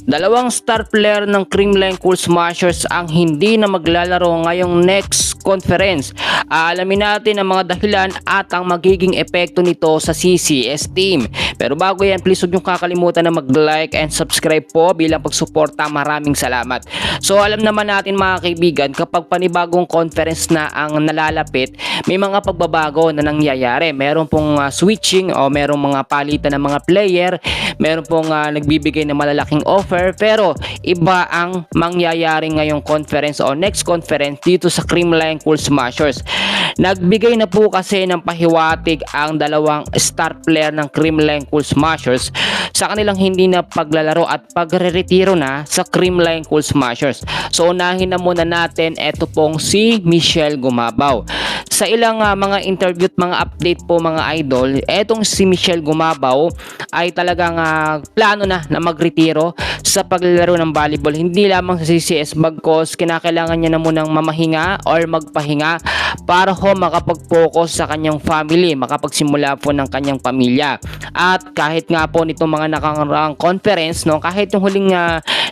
Dalawang star player ng Creamline Cool Smashers ang hindi na maglalaro ngayong next conference. Aalamin natin ang mga dahilan at ang magiging epekto nito sa CCS team. Pero bago yan, please huwag niyong kakalimutan na mag-like and subscribe po bilang pagsuporta. Maraming salamat. So alam naman natin mga kaibigan, kapag panibagong conference na ang nalalapit, may mga pagbabago na nangyayari. Meron pong switching o merong mga palitan ng mga player, meron pong nagbibigay ng malalaking offer, pero iba ang mangyayari ngayong conference o next conference dito sa Creamline Cool Smashers. Nagbigay na po kasi ng pahiwatig ang dalawang star player ng Creamline Cool Smashers sa kanilang hindi na paglalaro at pagre-retiro na sa Creamline Cool Smashers. So unahin na muna natin ito pong si Michelle Gumabaw. Sa ilang mga interview at mga update po mga idol, etong si Michelle Gumabaw ay talagang plano na magretiro sa paglalaro ng volleyball. Hindi lamang sa CCS bagkos kinakailangan niya na munang mamahinga or magpahinga para makapag-focus sa kanyang family, makapagsimula po ng kanyang pamilya. At kahit nga po nitong mga nakaraang conference, no, kahit yung huling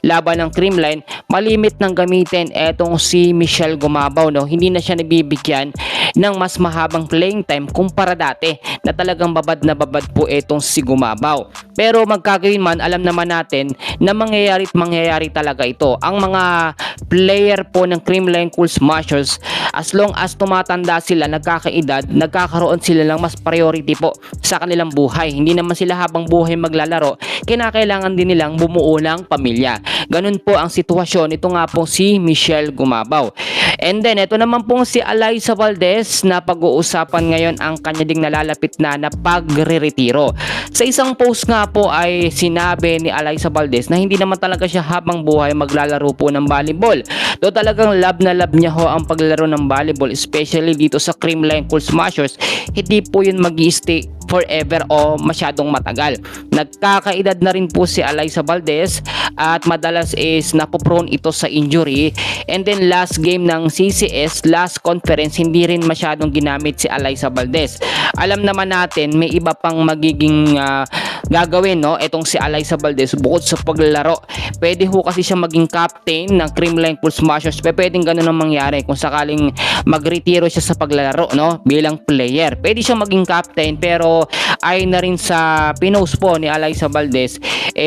laban ng Creamline, malimit ng gamitin etong si Michelle Gumabaw, no. Hindi na siya nabibigyan ng mas mahabang playing time kumpara dati na talagang babad na babad po etong si Gumabaw. Pero magkagayon man, alam naman natin na mangyayari talaga ito. Ang mga player po ng Creamline Cool Smashers, as long as tumatanda sila, nagkakaedad, nagkakaroon sila ng mas priority po sa kanilang buhay. Hindi naman sila habang buhay maglalaro, kinakailangan din nilang bumuo ng pamilya. Ganun po ang sitwasyon. Ito nga po si Michelle Gumabaw. And then, ito naman pong si Alyssa Valdez na pag-uusapan ngayon ang kanya ding nalalapit na pagre-retiro. Sa isang post nga po ay sinabi ni Alyssa Valdez na hindi naman talaga siya habang buhay maglalaro po ng volleyball. Do talagang love na love niya ho ang paglalaro ng volleyball, especially dito sa Creamline Cool Smashers. Hindi po yun mag-i-stay forever o masyadong matagal. Nagkakaedad na rin po si Alyssa Valdez at madalas is napoprone ito sa injury. And then last game ng CCS, last conference, hindi rin masyadong ginamit si Alyssa Valdez. Alam naman natin may iba pang magiging gagawin, no, etong si Alyssa Valdez bukod sa paglalaro. Pwede ho kasi siya maging captain ng Creamline Cool Smashers. Pwedeng ganun ang mangyari kung sakaling magretiro siya sa paglalaro, no, bilang player. Pwede siya maging captain, pero ay na rin sa pinost po ni Alyssa Valdez,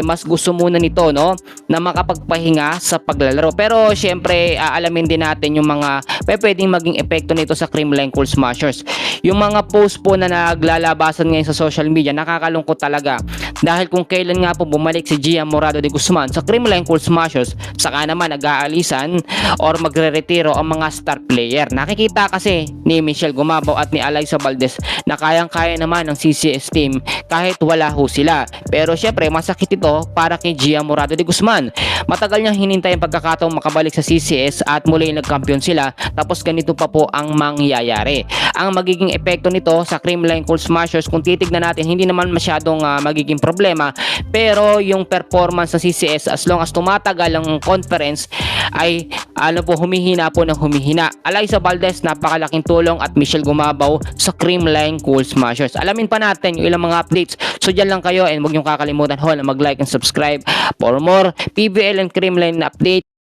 mas gusto muna nito, no, na makapagpahinga sa paglalaro. Pero syempre aalamin din natin yung mga pwedeng maging epekto nito sa Creamline Cool Smashers. Yung mga post po na naglalabasan ngayon sa social media, nakakalungkot talaga. Dahil kung kailan nga po bumalik si Gia Morado de Guzman sa Creamline Cool Smashers, saka naman nag-aalisan or magre-retiro ang mga star player. Nakikita kasi ni Michelle Gumabaw at ni Alyssa Valdez na kayang-kaya naman ng CCS team kahit wala ho sila. Pero syempre masakit ito para kay Gia Morado de Guzman. Matagal niyang hinintay ang pagkakataong makabalik sa CCS at muli nagkampiyon sila, tapos ganito pa po ang mangyayari. Ang magiging epekto nito sa Creamline Cool Smashers, kung titignan natin, hindi naman masyadong magiging problema, pero yung performance sa CCS as long as tumatagal ang conference ay humihina po ng humihina. Alyssa Valdez, napakalaking tulong, at Michelle Gumabaw sa Creamline Cool Smashers. Alamin pa natin yung ilang mga updates. So dyan lang kayo, and huwag niyong kakalimutan na mag-like and subscribe for more PBL and Creamline update.